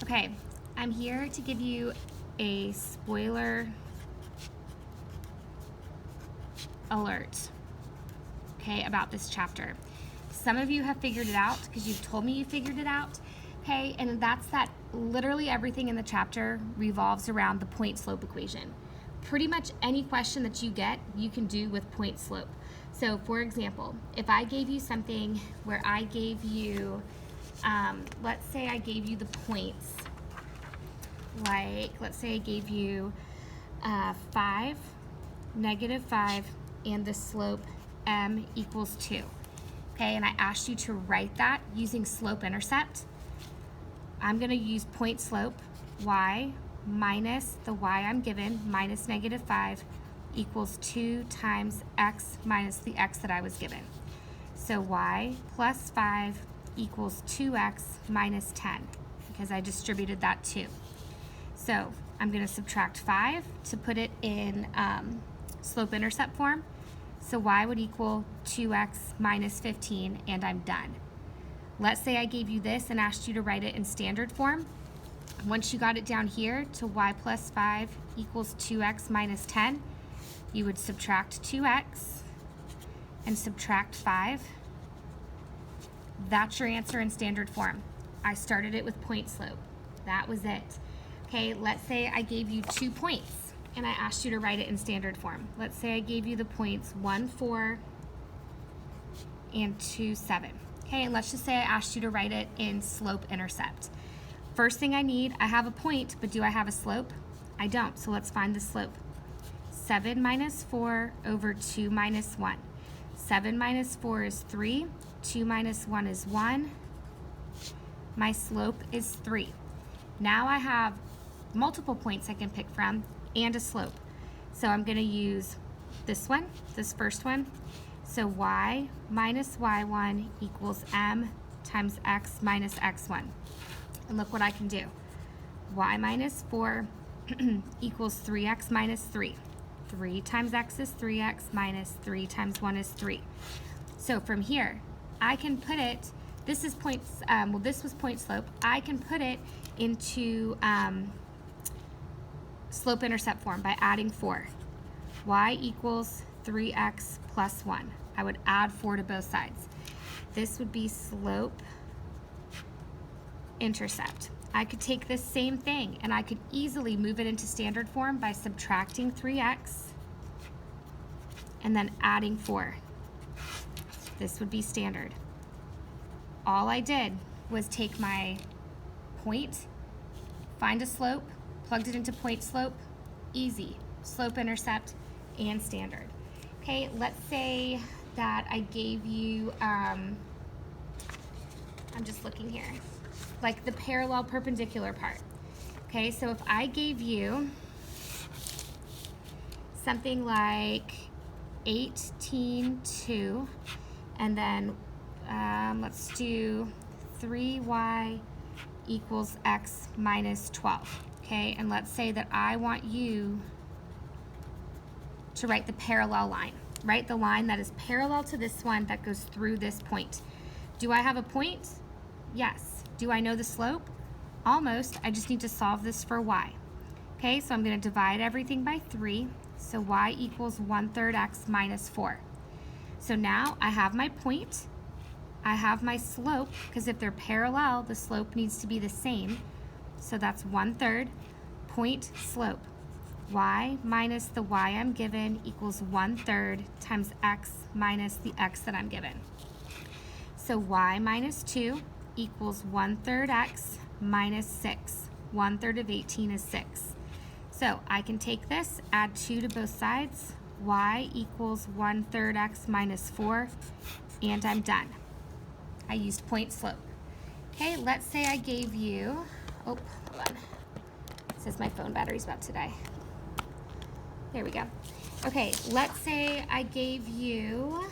Okay, I'm here to give you a spoiler alert, okay, about this chapter. Some of you have figured it out because you've told me you figured it out, okay, and that's that literally everything in the chapter revolves around the point-slope equation. Pretty much any question that you get, you can do with point-slope. So, for example, if I gave you something where I gave you, let's say I gave you the points, like, let's say I gave you 5, -5, and the slope m equals 2. Okay, and I asked you to write that using slope-intercept. I'm going to use point slope, y minus the y I'm given, minus -5, equals 2 times x minus the x that I was given. So y plus 5 equals 2x minus 10, because I distributed that 2. So I'm going to subtract 5 to put it in slope-intercept form. So y would equal 2x minus 15, and I'm done. Let's say I gave you this and asked you to write it in standard form. Once you got it down here to y plus 5 equals 2x minus 10, you would subtract 2x and subtract 5. That's your answer in standard form. I started it with point slope. That was it. Okay, let's say I gave you 2 points and I asked you to write it in standard form. Let's say I gave you the points 1, 4 and 2, 7. Okay, and let's just say I asked you to write it in slope-intercept. First thing I need, I have a point, but do I have a slope? I don't, so let's find the slope. 7 minus 4 over 2 minus 1. 7 minus 4 is 3, 2 minus 1 is 1. My slope is 3. Now I have multiple points I can pick from and a slope. So I'm going to use this one, this first one. So y minus y1 equals m times x minus x1. And look what I can do. Y minus 4 equals 3x minus 3. 3 times x is 3x minus 3 times 1 is 3. So from here, I can put it, this is points, this was point slope. I can put it into slope-intercept form by adding 4. Y equals 3x plus 1. I would add 4 to both sides. This would be slope-intercept. I could take this same thing and I could easily move it into standard form by subtracting 3x and then adding 4. This would be standard. All I did was take my point, find a slope, plugged it into point slope, easy, slope-intercept, and standard. Okay, let's say that I gave you, I'm just looking here, like the parallel perpendicular part. Okay, so if I gave you something like 18.2, and then let's do 3y equals x minus 12. Okay, and let's say that I want you to write the parallel line. Write the line that is parallel to this one that goes through this point. Do I have a point? Yes. Do I know the slope? Almost. I just need to solve this for y. Okay, so I'm going to divide everything by 3. So y equals 1/3 x minus 4. So now I have my point. I have my slope, because if they're parallel, the slope needs to be the same. So that's 1/3 point slope. Y minus the y I'm given equals 1/3 times x minus the x that I'm given. So y minus 2 equals 1/3 x minus 6. 1/3 of 18 is 6. So I can take this, add 2 to both sides. Y equals 1/3 x minus 4, and I'm done. I used point slope. Okay, let's say I gave you, oh, hold on. It says my phone battery's about to die. There we go. Okay, let's say I gave you,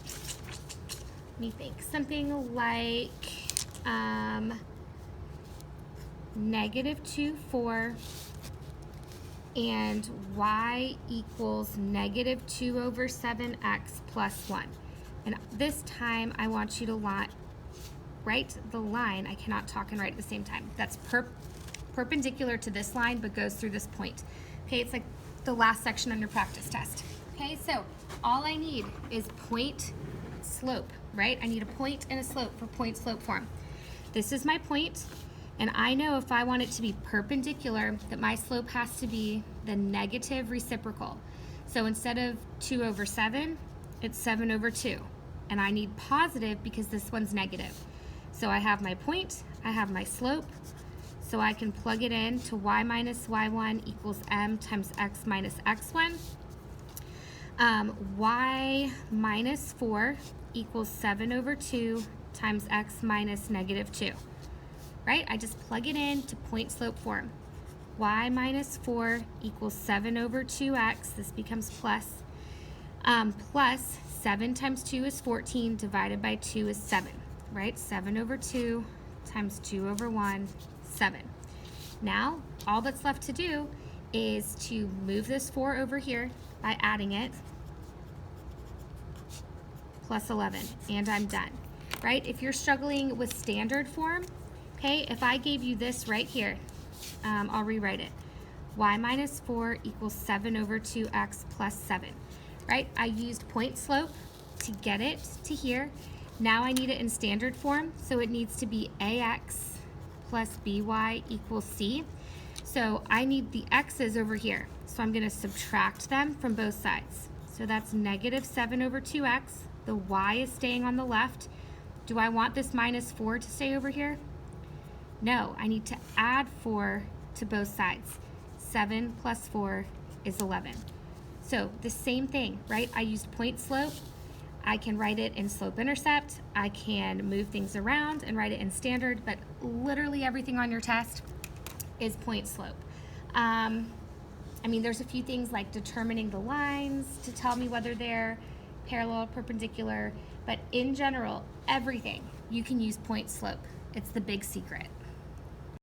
let me think, something like -2, 4, and y equals -2 over 7x plus 1. And this time I want you to write the line. I cannot talk and write at the same time. That's perpendicular to this line, but goes through this point. Okay, it's like the last section on your practice test. Okay, so all I need is point slope, right? I need a point and a slope for point slope form. This is my point, and I know if I want it to be perpendicular, that my slope has to be the negative reciprocal. So instead of 2 over 7, it's 7 over 2. And I need positive because this one's negative. So I have my point, I have my slope, so I can plug it in to y minus y1 equals m times x minus x1. Y minus 4 equals 7 over 2 times x minus negative 2. Right? I just plug it in to point slope form. Y minus 4 equals 7 over 2x. This becomes plus. Plus 7 times 2 is 14, divided by 2 is 7. Right? 7 over 2 times 2 over 1, 7. Now, all that's left to do is to move this 4 over here by adding it, plus 11, and I'm done. Right? If you're struggling with standard form, okay, if I gave you this right here, I'll rewrite it. Y minus 4 equals 7 over 2x plus 7. Right? I used point slope to get it to here. Now I need it in standard form, so it needs to be ax plus by equals c. So I need the x's over here. So I'm going to subtract them from both sides. So that's negative 7 over 2x. The y is staying on the left. Do I want this minus 4 to stay over here? No, I need to add 4 to both sides. 7 plus 4 is 11. So the same thing, right? I used point slope. I can write it in slope intercept. I can move things around and write it in standard, but literally everything on your test is point slope. I mean, there's a few things like determining the lines to tell me whether they're parallel, perpendicular, but in general, everything you can use point slope. It's the big secret.